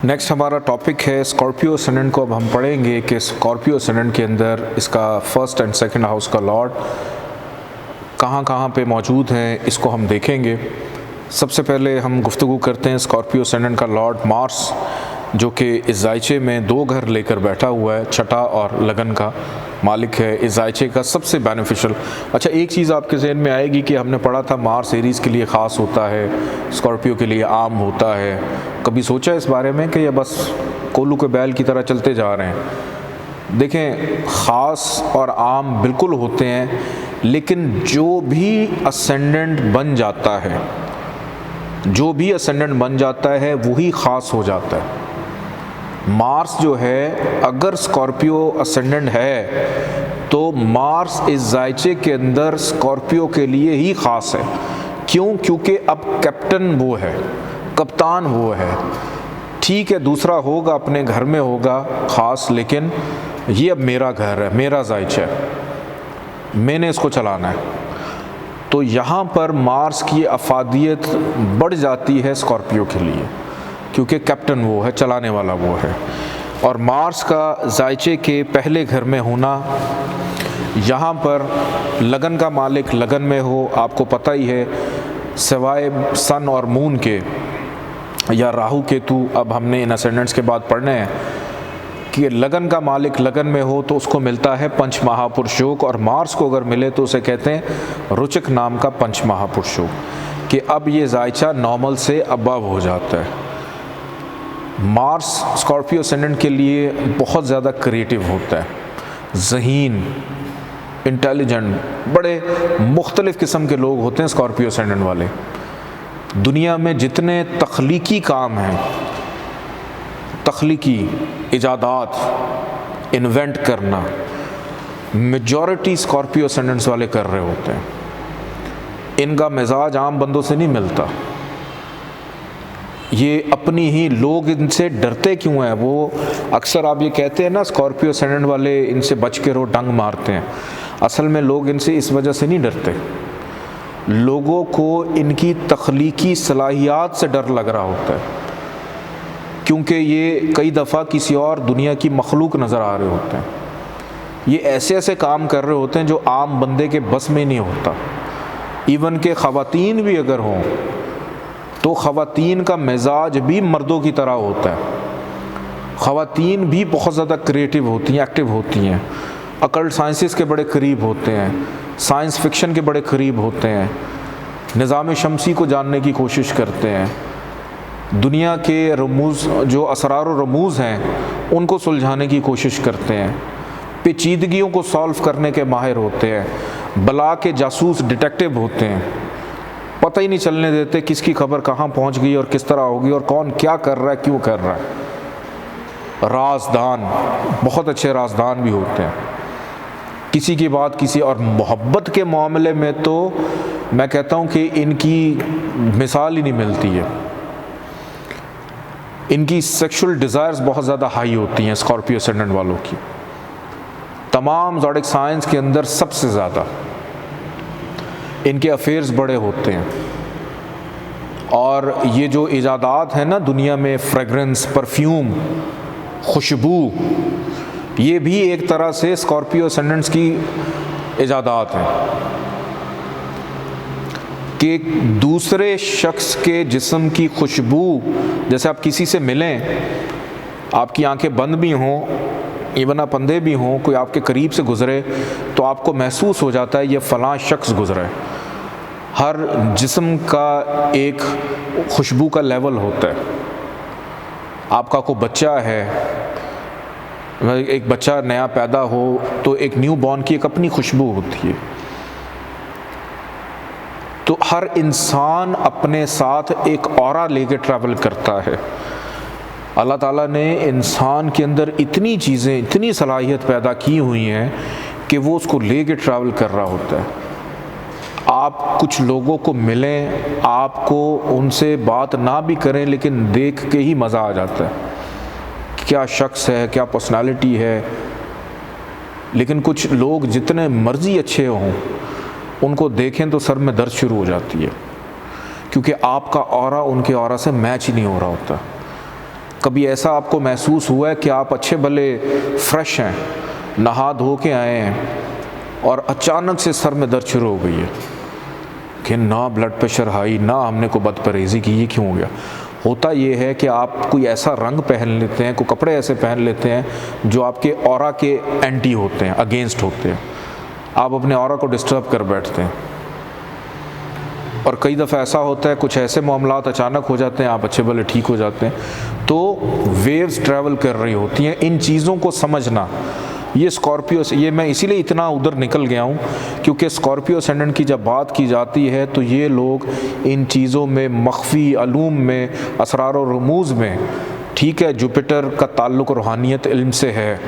Next हमारा topic है Scorpio ascendant को। अब हम पढ़ेंगे कि स्कॉर्पियो असेंडेंट के अंदर इसका फर्स्ट एंड सेकंड हाउस का लॉर्ड कहाँ कहाँ पे मौजूद हैं, इसको हम देखेंगे। सबसे पहले हम गुफ्तगू करते हैं स्कॉर्पियो असेंडेंट का लॉर्ड मार्स, जो कि इस जायचे में 2 घर लेकर बैठा हुआ है, छठा और लगन का मालिक है, इस जायचे का सबसे बेनिफिशियल। अच्छा, एक चीज़ आपके जहन में आएगी कि हमने पढ़ा था मार्स एरीज़ के लिए ख़ास होता है, स्कॉर्पियो के लिए आम होता है। कभी सोचा इस बारे में कि ये बस कोल्लू के बैल की तरह चलते जा रहे हैं? देखें, ख़ास और आम बिल्कुल होते हैं, लेकिन जो भी असेंडेंट बन जाता है, वही ख़ास हो जाता है। मार्स जो है, अगर स्कॉर्पियो असेंडेंट है तो मार्स इस जायचे के अंदर स्कॉर्पियो के लिए ही ख़ास है। क्यों? क्योंकि अब कैप्टन वो है, कप्तान वो है। ठीक है, दूसरा होगा, अपने घर में होगा ख़ास, लेकिन ये अब मेरा घर है, मेरा जायचा है, मैंने इसको चलाना है। तो यहाँ पर मार्स की अफादियत बढ़ जाती है स्कॉर्पियो के लिए, क्योंकि कैप्टन वो है, चलाने वाला वो है। और मार्स का जायचे के पहले घर में होना, यहाँ पर लगन का मालिक लगन में हो, आपको पता ही है, सिवाय सन और मून के या राहु केतु, अब हमने इन असेंडेंट्स के बाद पढ़ने हैं कि लगन का मालिक लगन में हो तो उसको मिलता है पंच महापुरुष योग, और मार्स को अगर मिले तो उसे कहते हैं रुचक नाम का पंच महापुरुष योग, कि अब ये जायचा नॉर्मल से अबव हो जाता है। मार्स स्कॉर्पियो असेंडेंट के लिए बहुत ज़्यादा क्रिएटिव होता है, ज़हीन, इंटेलिजेंट, बड़े मुख्तलिफ़ किस्म के लोग होते हैं स्कॉर्पियो असेंडेंट वाले। दुनिया में जितने तख्लीकी काम हैं, तख्लीकी इजादात, इन्वेंट करना, मेजॉरिटी स्कॉर्पियो असेंडेंट्स वाले कर रहे होते हैं। इनका मिजाज आम बंदों से नहीं मिलता। ये अपनी ही, लोग इनसे डरते क्यों हैं? वो अक्सर आप ये कहते हैं ना, स्कॉर्पियो असेंडेंट वाले इनसे बच के रहो, डंग मारते हैं। असल में लोग इनसे इस वजह से नहीं डरते, लोगों को इनकी तख्लीकी सलाहियात से डर लग रहा होता है, क्योंकि ये कई दफ़ा किसी और दुनिया की मखलूक नज़र आ रहे होते हैं। ये ऐसे ऐसे काम कर रहे होते हैं जो आम बंदे के बस में नहीं होता। इवन के ख़वातीन भी अगर हों तो ख़वातीन का मिजाज भी मर्दों की तरह होता है। ख़वातीन भी बहुत ज़्यादा क्रिएटिव होती हैं, एक्टिव होती हैं, अकल्ट साइंसेस के बड़े करीब होते हैं, साइंस फिक्शन के बड़े करीब होते हैं, निज़ाम शमसी को जानने की कोशिश करते हैं, दुनिया के रमूज़, जो असरार व रमूज़ हैं, उनको सुलझाने की कोशिश करते हैं, पेचीदगियों को सॉल्व करने के माहिर होते हैं, बला के जासूस डिटेक्टिव होते हैं, पता ही नहीं चलने देते किसकी खबर कहाँ पहुँच गई और किस तरह होगी और कौन क्या कर रहा है, क्यों कर रहा है। राज़दान, बहुत अच्छे राज़दान भी होते हैं, किसी की बात किसी। और मोहब्बत के मामले में तो मैं कहता हूँ कि इनकी मिसाल ही नहीं मिलती है। इनकी सेक्सुअल डिज़ायर्स बहुत ज़्यादा हाई होती हैं स्कॉर्पियो असेंडेंट वालों की, तमाम ज़ोडिक साइंस के अंदर सबसे ज़्यादा इनके अफेयर्स बड़े होते हैं। और ये जो इजादात हैं ना दुनिया में, फ्रेगरेंस, परफ्यूम, खुशबू, ये भी एक तरह से स्कॉर्पियो असेंडेंट्स की इजादात हैं, कि दूसरे शख्स के जिस्म की खुशबू, जैसे आप किसी से मिलें, आपकी आंखें बंद भी हों, इवन आप अंधे भी हों, कोई आपके करीब से गुज़रे तो आपको महसूस हो जाता है ये फ़लाँ शख्स गुज़रा है। हर जिस्म का एक खुशबू का लेवल होता है। आपका कोई बच्चा है, एक बच्चा नया पैदा हो तो एक न्यू बॉर्न की एक अपनी खुशबू होती है। तो हर इंसान अपने साथ एक ऑरा लेके ट्रैवल करता है। अल्लाह ताला ने इंसान के अंदर इतनी चीज़ें, इतनी सलाहियत पैदा की हुई हैं कि वो उसको लेके ट्रैवल कर रहा होता है। आप कुछ लोगों को मिलें, आपको उनसे बात ना भी करें, लेकिन देख के ही मज़ा आ जाता है, क्या शख्स है, क्या पर्सनालिटी है। लेकिन कुछ लोग जितने मर्ज़ी अच्छे हों, उनको देखें तो सर में दर्द शुरू हो जाती है, क्योंकि आपका ऑरा उनके ऑरा से मैच ही नहीं हो रहा होता। कभी ऐसा आपको महसूस हुआ है कि आप अच्छे भले फ्रेश हैं, नहा धो के आए हैं और अचानक से सर में दर्द शुरू हो गई है कि ना ब्लड प्रेशर हाई, ना हमने को बदपरहेज़ी की, ये क्यों हो गया? होता ये है कि आप कोई ऐसा रंग पहन लेते हैं, कोई कपड़े ऐसे पहन लेते हैं जो आपके ऑरा के एंटी होते हैं, अगेंस्ट होते हैं। आप अपने ऑरा को डिस्टर्ब कर बैठते हैं। और कई दफ़ा ऐसा होता है, कुछ ऐसे मामलात अचानक हो जाते हैं, आप अच्छे भले ठीक हो जाते हैं। तो वेव्स ट्रैवल कर रही होती हैं। इन चीज़ों को समझना, ये स्कॉर्पियो से, ये मैं इसीलिए इतना उधर निकल गया हूँ क्योंकि स्कॉर्पियो असेंडेंट की जब बात की जाती है तो ये लोग इन चीज़ों में, मख्फी अलूम में, असरार और रमूज़ में, ठीक है, जुपिटर का ताल्लुक़ रूहानियत इल्म से है,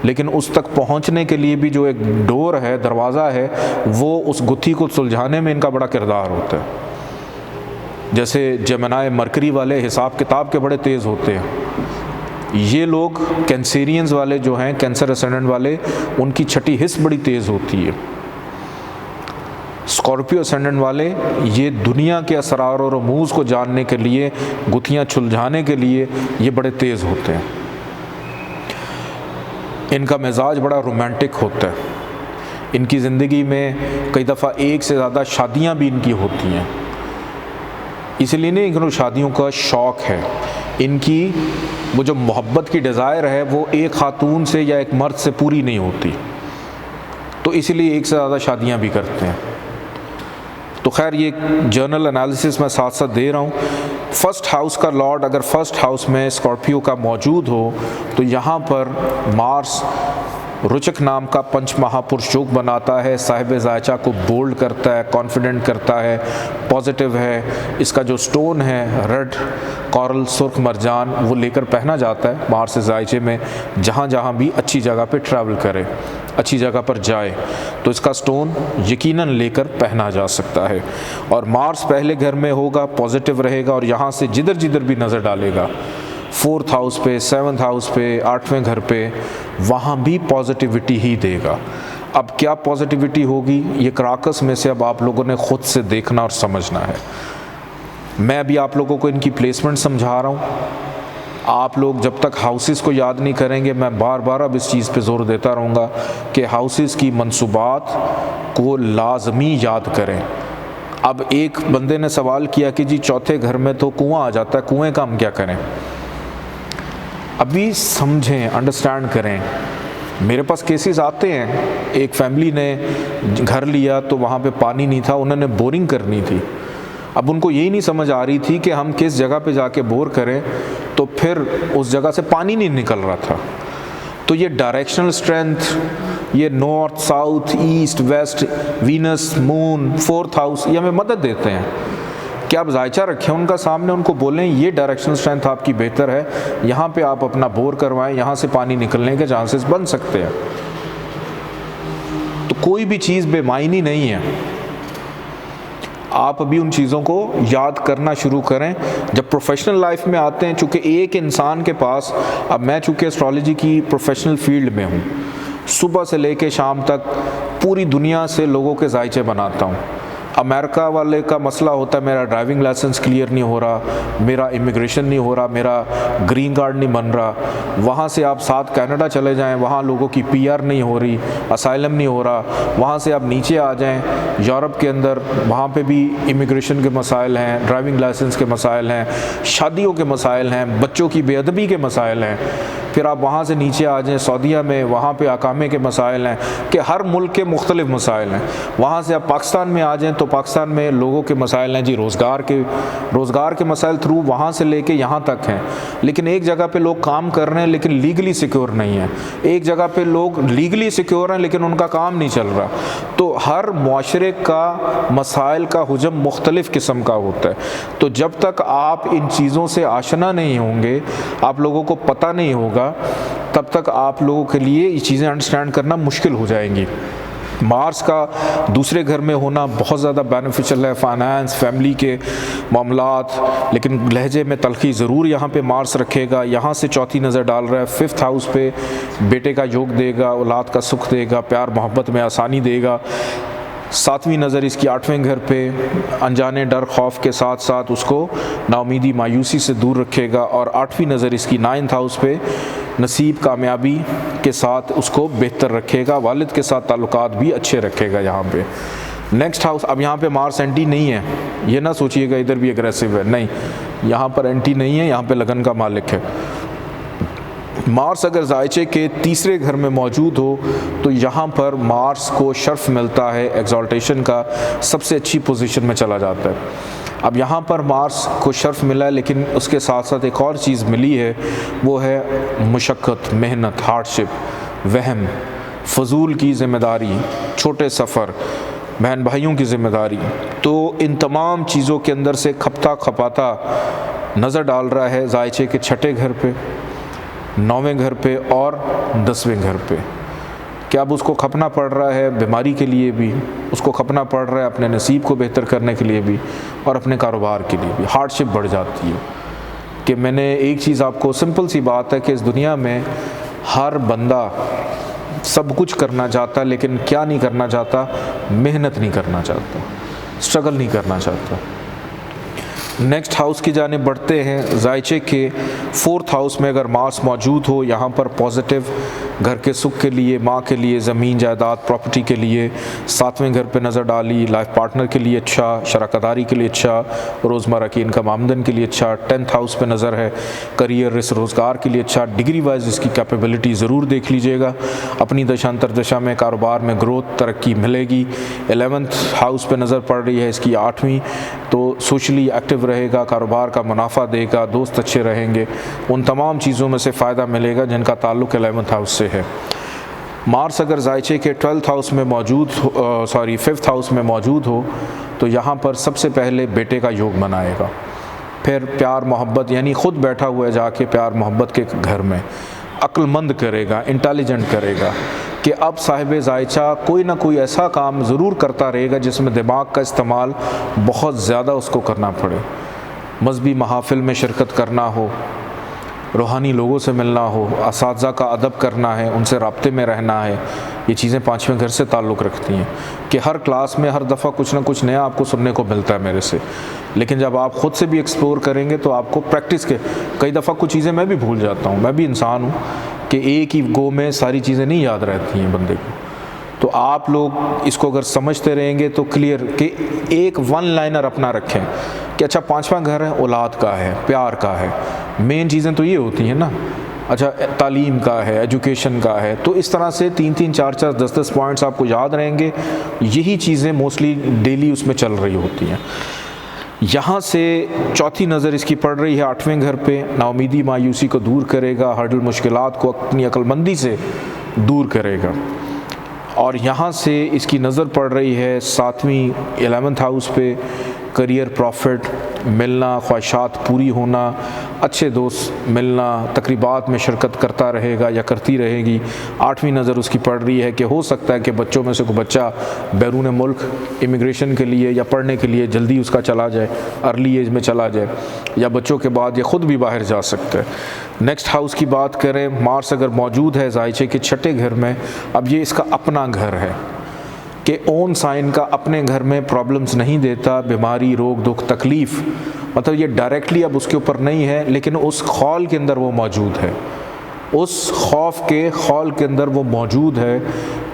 लेकिन उस तक पहुंचने के लिए भी जो एक डोर है, दरवाज़ा है, वो उस गुत्थी को सुलझाने में इनका बड़ा किरदार होता है। जैसे जेमिनी मरकरी वाले हिसाब किताब के बड़े तेज़ होते हैं। ये लोग कैंसेरियंस वाले जो हैं, कैंसर असेंडेंट वाले, उनकी छठी हिस्स बड़ी तेज़ होती है। स्कॉर्पियो असेंडेंट वाले ये दुनिया के असरार और रमूज़ को जानने के लिए, गुत्थियाँ सुलझाने के लिए ये बड़े तेज़ होते हैं। इनका मिजाज बड़ा रोमांटिक होता है। इनकी ज़िंदगी में कई दफ़ा एक से ज़्यादा शादियाँ भी इनकी होती हैं। इसलिए नहीं इनको शादियों का शौक़ है। इनकी वो जो मोहब्बत की डिज़ायर है वो एक ख़ातून से या एक मर्द से पूरी नहीं होती, तो इसलिए एक से ज़्यादा शादियाँ भी करते हैं। तो खैर ये जर्नल एनालिसिस मैं साथ साथ दे रहा हूँ। फर्स्ट हाउस का लॉर्ड अगर फर्स्ट हाउस में स्कॉर्पियो का मौजूद हो तो यहाँ पर मार्स रुचक नाम का पंच महापुरुष योग बनाता है, साहिब ज़ायचा को बोल्ड करता है, कॉन्फिडेंट करता है, पॉजिटिव है। इसका जो स्टोन है रेड कॉरल सुर्ख मरजान, वो लेकर पहना जाता है मार्स ज़ायचे में, जहाँ जहाँ भी अच्छी जगह पे ट्रैवल करे, अच्छी जगह पर जाए तो इसका स्टोन यकीनन लेकर पहना जा सकता है। और मार्स पहले घर में होगा, पॉजिटिव रहेगा और यहाँ से जिधर जिधर भी नज़र डालेगा, 4th हाउस पे, 7th हाउस पे, 8वें घर पे, वहाँ भी पॉजिटिविटी ही देगा। अब क्या पॉजिटिविटी होगी, ये क्राकस में से अब आप लोगों ने ख़ुद से देखना और समझना है। मैं अभी आप लोगों को इनकी प्लेसमेंट समझा रहा हूँ। आप लोग जब तक हाउसेस को याद नहीं करेंगे, मैं बार बार अब इस चीज़ पे ज़ोर देता रहूँगा कि हाउसेस की मंसूबात को लाजमी याद करें। अब एक बंदे ने सवाल किया कि जी चौथे घर में तो कुआं आ जाता है, कुएं का हम क्या करें? अभी समझें, अंडरस्टैंड करें। मेरे पास केसेस आते हैं, एक फैमिली ने घर लिया तो वहाँ पे पानी नहीं था, उन्होंने बोरिंग करनी थी। अब उनको यही नहीं समझ आ रही थी कि हम किस जगह पे जाके बोर करें, तो फिर उस जगह से पानी नहीं निकल रहा था। तो ये डायरेक्शनल स्ट्रेंथ, ये north south east west, Venus moon, 4th house, ये हमें मदद देते हैं कि आप जायचा रखें उनका सामने, उनको बोलें ये डायरेक्शनल स्ट्रेंथ आपकी बेहतर है, यहाँ पे आप अपना बोर करवाएं, यहाँ से पानी निकलने के चांसेस बन सकते हैं। तो कोई भी चीज़ बेमायनी नहीं है। आप अभी उन चीज़ों को याद करना शुरू करें। जब प्रोफेशनल लाइफ में आते हैं, चूँकि एक इंसान के पास, अब मैं चूँकि एस्ट्रोलॉजी की प्रोफेशनल फील्ड में हूँ, सुबह से लेके शाम तक पूरी दुनिया से लोगों के जायचे बनाता हूँ। अमेरिका वाले का मसला होता है, मेरा ड्राइविंग लाइसेंस क्लियर नहीं हो रहा, मेरा इमिग्रेशन नहीं हो रहा, मेरा ग्रीन कार्ड नहीं बन रहा। वहाँ से आप साथ कनाडा चले जाएं, वहाँ लोगों की PR नहीं हो रही, असाइलम नहीं हो रहा। वहाँ से आप नीचे आ जाएं यूरोप के अंदर, वहाँ पे भी इमिग्रेशन के मसाइल हैं, ड्राइविंग लाइसेंस के मसाइल हैं, शादियों के मसाइल हैं, बच्चों की बेअदबी के मसाइल हैं। फिर आप वहाँ से नीचे आ जाएँ सऊदीया में, वहाँ पे अकामे के मसाइल हैं, कि हर मुल्क के मुख्तलिफ मसाइल हैं। वहाँ से आप पाकिस्तान में आ जाएँ तो पाकिस्तान में लोगों के मसाइल हैं जी, रोज़गार के मसाइल थ्रू वहाँ से लेके यहाँ तक हैं। लेकिन एक जगह पे लोग काम कर रहे हैं लेकिन लीगली सिक्योर नहीं है, एक जगह पे लोग लीगली सिक्योर हैं लेकिन उनका काम नहीं चल रहा। तो हर मुआशरे का मसाइल का हुजम मुख्तलिफ किस्म का होता है। तो जब तक आप इन चीज़ों से आशना नहीं होंगे, आप लोगों को पता नहीं होगा, तब तक आप लोगों के लिए ये चीज़ें अंडरस्टैंड करना मुश्किल हो जाएंगी। मार्स का दूसरे घर में होना बहुत ज़्यादा बेनिफिशियल है, फाइनेंस, फैमिली के मामलात, लेकिन लहजे में तलखी ज़रूर यहाँ पे मार्स रखेगा। यहाँ से चौथी नज़र डाल रहा है 5th हाउस पे, बेटे का योग देगा, औलाद का सुख देगा, प्यार मोहब्बत में आसानी देगा। 7वीं नज़र इसकी 8वें घर पे, अनजाने डर खौफ के साथ साथ उसको नाउमीदी मायूसी से दूर रखेगा। और 8वीं नज़र इसकी 9th हाउस पे नसीब कामयाबी के साथ उसको बेहतर रखेगा, वालिद के साथ ताल्लुकात भी अच्छे रखेगा यहाँ पे। नेक्स्ट हाउस, अब यहाँ पे मार्स एंटी नहीं है, ये ना सोचिएगा इधर भी एग्रेसिव है, नहीं, यहाँ पर एंटी नहीं है, यहाँ पे लगन का मालिक है। मार्स अगर जायचे के तीसरे घर में मौजूद हो तो यहाँ पर मार्स को शर्फ मिलता है, एग्जॉल्टेशन का सबसे अच्छी पोजीशन में चला जाता है। अब यहाँ पर मार्स को शर्फ मिला है, लेकिन उसके साथ साथ एक और चीज़ मिली है, वो है मुशक्क़त, मेहनत, हार्डशिप, वहम, फजूल की ज़िम्मेदारी, छोटे सफ़र, बहन भाइयों की ज़िम्मेदारी। तो इन तमाम चीज़ों के अंदर से खपता खपाता नज़र डाल रहा है जायचे के 6ठे घर पे, 9वें घर पे और 10वें घर पे। क्या अब उसको खपना पड़ रहा है बीमारी के लिए भी, उसको खपना पड़ रहा है अपने नसीब को बेहतर करने के लिए भी, और अपने कारोबार के लिए भी। हार्डशिप बढ़ जाती है कि मैंने एक चीज़ आपको, सिंपल सी बात है कि इस दुनिया में हर बंदा सब कुछ करना चाहता, लेकिन क्या नहीं करना चाहता, मेहनत नहीं करना चाहता, स्ट्रगल नहीं करना चाहता। नेक्स्ट हाउस की जानिब बढ़ते हैं। जायचे के 4th हाउस में अगर मार्स मौजूद हो, यहाँ पर पॉजिटिव, घर के सुख के लिए, माँ के लिए, ज़मीन जायदाद प्रॉपर्टी के लिए। 7वें घर पे नज़र डाली, लाइफ पार्टनर के लिए अच्छा, शराकतदारी के लिए अच्छा, रोज़मर्रा की इनकम आमदन के लिए अच्छा। 10th हाउस पे नज़र है, करियर, रिस्क, रोज़गार के लिए अच्छा। डिग्री वाइज इसकी कैपेबिलिटी ज़रूर देख लीजिएगा, अपनी दशांतर दशा में कारोबार में ग्रोथ, तरक्की मिलेगी। 11th हाउस पे नज़र पड़ रही है इसकी 8वीं, तो सोशली एक्टिव रहेगा, कारोबार का मुनाफा देगा, दोस्त अच्छे रहेंगे, उन तमाम चीज़ों में से फ़ायदा मिलेगा जिनका ताल्लुक़ 11th हाउस से है। मार्स अगर जायचे के 12th हाउस में मौजूद हो, 5th हाउस में मौजूद हो, तो यहाँ पर सबसे पहले बेटे का योग बनाएगा, फिर प्यार मोहब्बत, यानी ख़ुद बैठा हुआ है जाके प्यार मोहब्बत के घर में, अक्लमंद करेगा, इंटेलिजेंट करेगा कि अब साहिब जायचा कोई ना कोई ऐसा काम ज़रूर करता रहेगा जिसमें दिमाग का इस्तेमाल बहुत ज़्यादा उसको करना पड़े। मजहबी महाफिल में शिरकत करना हो, रूहानी लोगों से मिलना हो, असातिज़ा का अदब करना है, उनसे राब्ते में रहना है। ये चीज़ें 5वें घर से ताल्लुक़ रखती हैं कि हर क्लास में हर दफ़ा कुछ ना कुछ नया आपको सुनने को मिलता है मेरे से, लेकिन जब आप ख़ुद से भी एक्सप्लोर करेंगे तो आपको प्रैक्टिस के, कई दफ़ा कुछ चीज़ें मैं भी भूल जाता हूँ, मैं भी इंसान हूँ कि एक ही गो में सारी चीज़ें नहीं याद रहती हैं बंदे को। तो आप लोग इसको अगर समझते रहेंगे तो क्लियर कि एक 1 लाइनर अपना रखें कि अच्छा 5वां घर है, औलाद का है, प्यार का है, मेन चीज़ें तो ये होती हैं ना, अच्छा तालीम का है, एजुकेशन का है। तो इस तरह से 3-3, 4-4, 10-10 पॉइंट्स आपको याद रहेंगे, यही चीज़ें मोस्टली डेली उसमें चल रही होती हैं। यहाँ से चौथी नज़र इसकी पड़ रही है 8वें घर पे, नाउमीदी मायूसी को दूर करेगा, हर्डल मुश्किलात को अपनी अक्लमंदी से दूर करेगा। और यहाँ से इसकी नज़र पड़ रही है 7वीं 11th हाउस पे, करियर, प्रॉफिट मिलना, ख्वाहिशात पूरी होना, अच्छे दोस्त मिलना, तकरीबात में शिरकत करता रहेगा या करती रहेगी। 8वीं नज़र उसकी पड़ रही है कि हो सकता है कि बच्चों में से कोई बच्चा बैरून मुल्क इमिग्रेशन के लिए या पढ़ने के लिए जल्दी उसका चला जाए, अर्ली एज में चला जाए, या बच्चों के बाद ये ख़ुद भी बाहर जा सकता है। नेक्स्ट हाउस की बात करें, मार्स अगर मौजूद है जायचे के 6ठे घर में, अब ये इसका अपना घर है कि ओन साइन का अपने घर में प्रॉब्लम्स नहीं देता, बीमारी, रोग, दुख, तकलीफ़, मतलब ये डायरेक्टली अब उसके ऊपर नहीं है, लेकिन उस खौल के अंदर वो मौजूद है, उस खौफ के खौल के अंदर वो मौजूद है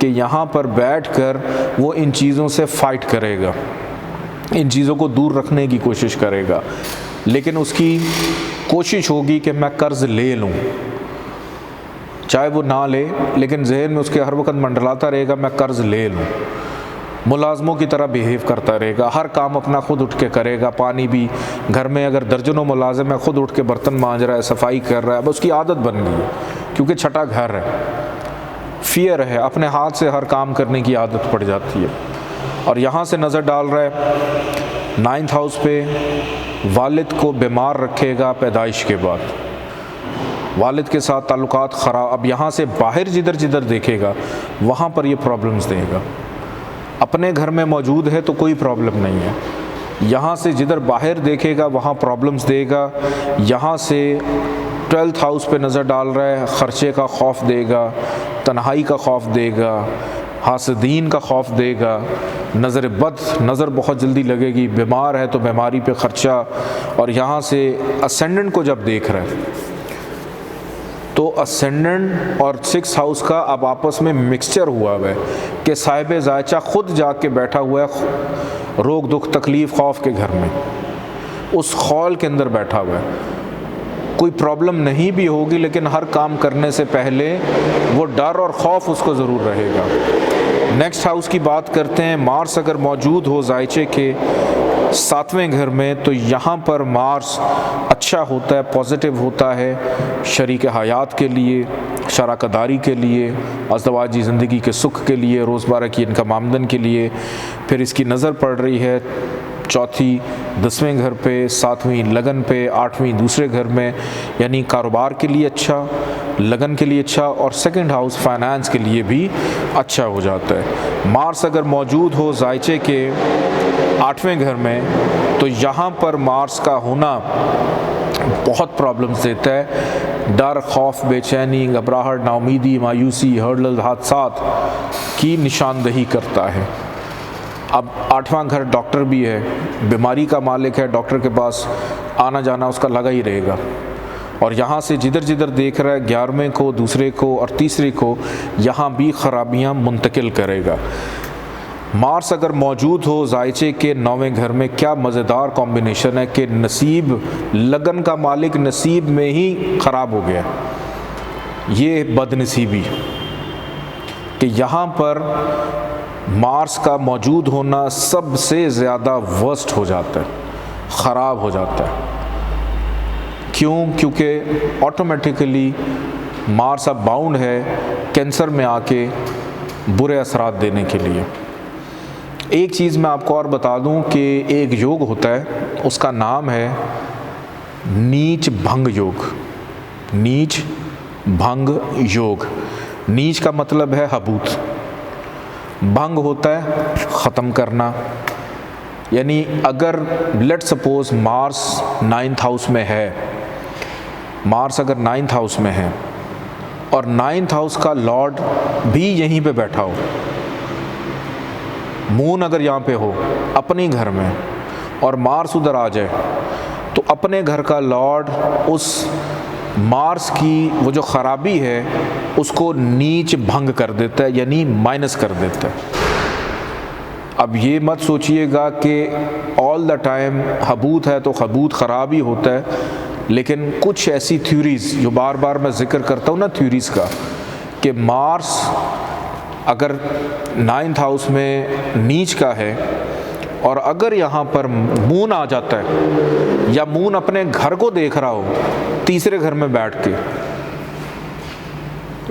कि यहाँ पर बैठकर वो इन चीज़ों से फ़ाइट करेगा, इन चीज़ों को दूर रखने की कोशिश करेगा, लेकिन उसकी कोशिश होगी कि मैं कर्ज़ ले लूँ, चाहे वो ना ले, लेकिन जहन में उसके हर वक्त मंडलाता रहेगा मैं कर्ज़ ले लूँ। मुलाजमों की तरह बिहेव करता रहेगा, हर काम अपना खुद उठ के करेगा, पानी भी, घर में अगर दर्जनों मुलाजिम है खुद उठ के बर्तन मांज रहा है, सफाई कर रहा है, अब उसकी आदत बन गई है क्योंकि 6ठा घर है, फियर है, अपने हाथ से हर काम करने की आदत पड़ जाती है। और यहाँ से नज़र डाल रहा है 9th हाउस पे, वालिद को बीमार रखेगा पैदाइश के बाद, वालिद के साथ ताल्लुकात ख़राब। अब यहाँ से बाहर जिधर जिधर देखेगा वहाँ पर ये प्रॉब्लम्स देगा, अपने घर में मौजूद है तो कोई प्रॉब्लम नहीं है, यहाँ से जिधर बाहर देखेगा वहाँ प्रॉब्लम्स देगा। यहाँ से 12th हाउस पे नज़र डाल रहा है, ख़र्चे का खौफ देगा, तन्हाई का खौफ देगा, हासदीन का खौफ देगा, नज़र बद नज़र बहुत जल्दी लगेगी, बीमार है तो बीमारी पे ख़र्चा। और यहाँ से असेंडेंट को जब देख रहे हैं तो असेंडेंट और 6th हाउस का अब आपस में मिक्सचर हुआ है कि साहिब ज़ायचा ख़ुद जाके बैठा हुआ है रोग दुख तकलीफ़ खौफ के घर में, उस खौल के अंदर बैठा हुआ है। कोई प्रॉब्लम नहीं भी होगी लेकिन हर काम करने से पहले वो डर और खौफ उसको ज़रूर रहेगा। नेक्स्ट हाउस की बात करते हैं। मार्स अगर मौजूद हो ज़ायचे के 7वें घर में तो यहाँ पर मार्स अच्छा होता है, पॉजिटिव होता है शरीक हयात के लिए, शराकदारी के लिए, अज़दवाजी ज़िंदगी के सुख के लिए, रोज़मर्रा की इनकम आमदन के लिए। फिर इसकी नज़र पड़ रही है चौथी 10वें घर पे, 7वीं लगन पे, 8वीं दूसरे घर में, यानी कारोबार के लिए अच्छा, लगन के लिए अच्छा, और 2nd हाउस फाइनेंस के लिए भी अच्छा हो जाता है। मार्स अगर मौजूद हो ज़ायचे के 8वें घर में तो यहाँ पर मार्स का होना बहुत प्रॉब्लम्स देता है। डर, खौफ, बेचैनी, घबराहट, नाउमीदी, मायूसी, हर्डल, हादसात की निशानदही करता है। अब 8वां घर डॉक्टर भी है, बीमारी का मालिक है, डॉक्टर के पास आना जाना उसका लगा ही रहेगा। और यहाँ से जिधर जिधर देख रहा है 11वें को, दूसरे को और तीसरे को, यहाँ भी ख़राबियाँ मुंतकिल करेगा। मार्स अगर मौजूद हो ज़ायचे के 9वें घर में, क्या मज़ेदार कॉम्बिनेशन है कि नसीब, लगन का मालिक नसीब में ही ख़राब हो गया। ये बदनसीबी कि यहाँ पर मार्स का मौजूद होना सबसे ज़्यादा वर्स्ट हो जाता है, ख़राब हो जाता है। क्यों? क्योंकि ऑटोमेटिकली मार्स अब बाउंड है कैंसर में आके बुरे असरात देने के लिए। एक चीज़ मैं आपको और बता दूं कि एक योग होता है, उसका नाम है नीच भंग योग। नीच भंग योग। नीच का मतलब है हबूत, भंग होता है ख़त्म करना। यानी अगर let suppose Mars 9th house में है, मार्स अगर 9th हाउस में है और 9th हाउस का लॉर्ड भी यहीं पे बैठा हो, मून अगर यहाँ पे हो अपने घर में और मार्स उधर आ जाए, तो अपने घर का लॉर्ड उस मार्स की वो जो ख़राबी है उसको नीच भंग कर देता है, यानी माइनस कर देता है। अब ये मत सोचिएगा कि ऑल द टाइम हबूत है तो हबूत ख़राब ही होता है, लेकिन कुछ ऐसी थ्योरीज़ जो बार बार मैं ज़िक्र करता हूँ ना थ्योरीज़ का, कि मार्स अगर 9th हाउस में नीच का है और अगर यहाँ पर मून आ जाता है या मून अपने घर को देख रहा हो तीसरे घर में बैठ के,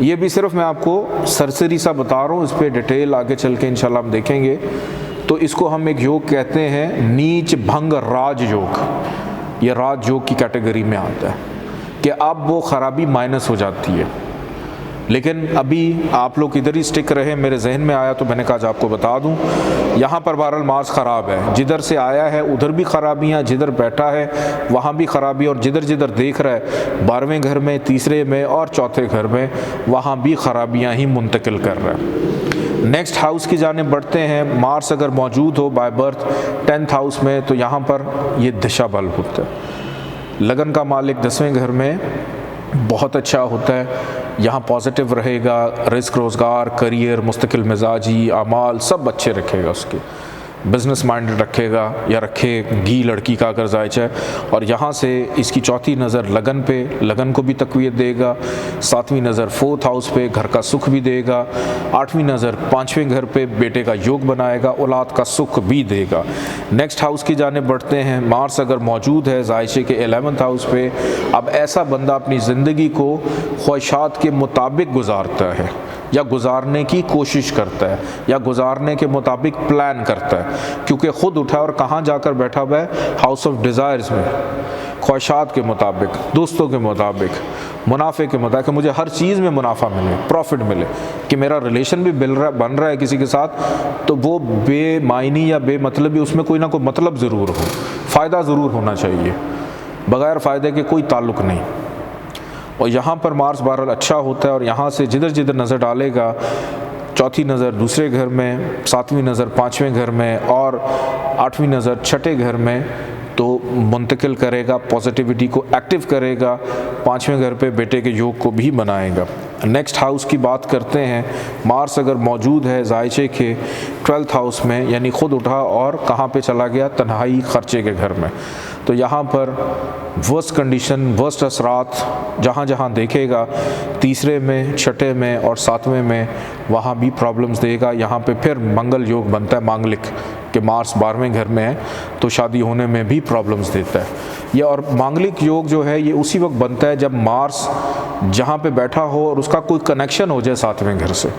ये भी सिर्फ मैं आपको सरसरी सा बता रहा हूँ, इस पर डिटेल आगे चल के इंशाल्लाह हम देखेंगे। तो इसको हम एक योग कहते हैं नीच भंग राज योग। ये राज योग की कैटेगरी में आता है कि अब वो ख़राबी माइनस हो जाती है। लेकिन अभी आप लोग इधर ही स्टिक रहे, मेरे जहन में आया तो मैंने कहा आपको बता दूं। यहाँ पर बहरहाल मार्स ख़राब है, जिधर से आया है उधर भी ख़राबियाँ, जिधर बैठा है वहाँ भी ख़राबी, और जिधर जिधर देख रहा है 12वें घर में, तीसरे में और चौथे घर में, वहाँ भी ख़राबियाँ ही मुंतकिल कर रहा है। नेक्स्ट हाउस की जानिब बढ़ते हैं। मार्स अगर मौजूद हो बाय बर्थ 10th हाउस में तो यहाँ पर ये दिशा बल होता है। लगन का मालिक 10वें घर में बहुत अच्छा होता है, यहाँ पॉजिटिव रहेगा, रिस्क, रोज़गार, करियर, मुस्तकिल मिजाजी, आमाल सब अच्छे रखेगा, उसके बिज़नेस माइंडेड रखेगा या रखेगी लड़की का अगर ज़ायचा है। और यहाँ से इसकी चौथी नज़र लगन पे, लगन को भी तक़वियत देगा। 7वीं नज़र 4th हाउस पे, घर का सुख भी देगा। 8वीं नज़र 5वें घर पे, बेटे का योग बनाएगा, औलाद का सुख भी देगा। नेक्स्ट हाउस की जानिब बढ़ते हैं। मार्स अगर मौजूद है ज़ायचे के 11th हाउस पे, अब ऐसा बंदा अपनी ज़िंदगी को ख्वाहिशात के मुताबिक गुजारता है या गुजारने की कोशिश करता है या गुजारने के मुताबिक प्लान करता है, क्योंकि ख़ुद उठा और कहाँ जाकर बैठा हुआ है, हाउस ऑफ डिज़ायर्स में, ख्वाहिशात के मुताबिक, दोस्तों के मुताबिक, मुनाफे के मुताबिक, कि मुझे हर चीज़ में मुनाफा मिले, प्रॉफिट मिले, कि मेरा रिलेशन भी बन रहा है किसी के साथ तो वो बेमायनी या बेमतलब भी, उसमें कोई ना कोई मतलब ज़रूर हो, फ़ायदा ज़रूर होना चाहिए, बग़ैर फ़ायदे के कोई ताल्लुक़ नहीं। और यहाँ पर मार्स बहरहाल अच्छा होता है और यहाँ से जिधर जिधर नज़र डालेगा चौथी नज़र दूसरे घर में, सातवीं नज़र पाँचवें घर में और आठवीं नज़र छठे घर में, तो मुंतकिल करेगा, पॉजिटिविटी को एक्टिव करेगा, पाँचवें घर पे बेटे के योग को भी बनाएगा। नेक्स्ट हाउस की बात करते हैं। मार्स अगर मौजूद है जायचे के 12th हाउस में, यानी ख़ुद उठा और कहाँ पे चला गया, तन्हाई खर्चे के घर में, तो यहाँ पर वर्स्ट कंडीशन, वर्स्ट असरात जहाँ जहाँ देखेगा, तीसरे में, छठे में और सातवें में, वहाँ भी प्रॉब्लम्स देगा। यहाँ पे फिर मंगल योग बनता है मांगलिक कि मार्स 12वें घर में है तो शादी होने में भी प्रॉब्लम्स देता है ये। और मांगलिक योग जो है ये उसी वक्त बनता है जब मार्स जहाँ पे बैठा हो और उसका कोई कनेक्शन हो जाए सातवें घर से,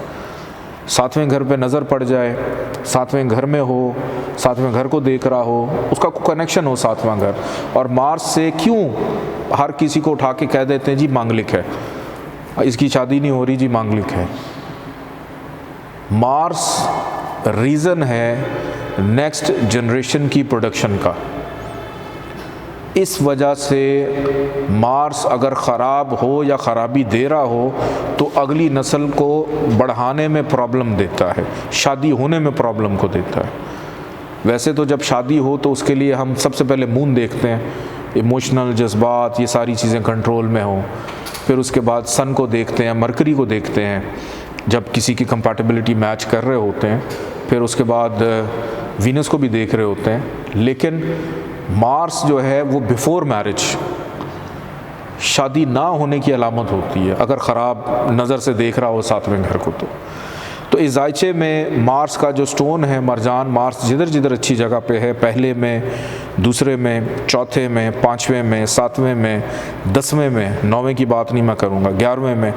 सातवें घर पे नज़र पड़ जाए, सातवें घर में हो, सातवें घर को देख रहा हो, उसका कोई कनेक्शन हो सातवां घर। और मार्स से क्यों हर किसी को उठा के कह देते हैं जी मांगलिक है, इसकी शादी नहीं हो रही जी मांगलिक है। मार्स रीज़न है नेक्स्ट जनरेशन की प्रोडक्शन का। इस वजह से मार्स अगर ख़राब हो या ख़राबी दे रहा हो तो अगली नस्ल को बढ़ाने में प्रॉब्लम देता है, शादी होने में प्रॉब्लम को देता है। वैसे तो जब शादी हो तो उसके लिए हम सबसे पहले मून देखते हैं, इमोशनल जज्बात ये सारी चीज़ें कंट्रोल में हो, फिर उसके बाद सन को देखते हैं, मरकरी को देखते हैं जब किसी की कंपैटिबिलिटी मैच कर रहे होते हैं, फिर उसके बाद वीनस को भी देख रहे होते हैं। लेकिन मार्स जो है वो बिफोर मैरिज शादी ना होने की अलामत होती है अगर ख़राब नज़र से देख रहा हो सातवें घर को। तो इस जायचे में मार्स का जो स्टोन है मरजान, मार्स जिधर जिधर अच्छी जगह पे है, पहले में, दूसरे में, चौथे में, पाँचवें में, सातवें में, 10वें में, 9वें की बात नहीं मैं करूँगा, 11वें में,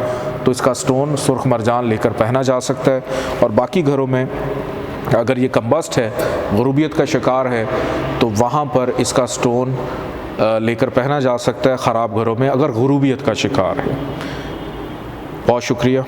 तो इसका स्टोन सुर्ख मरजान लेकर पहना जा सकता है। और बाकी घरों में अगर ये कम्बस्ट है, गुरूबियत का शिकार है, तो वहाँ पर इसका स्टोन लेकर पहना जा सकता है ख़राब घरों में अगर गुरूबियत का शिकार है। बहुत शुक्रिया।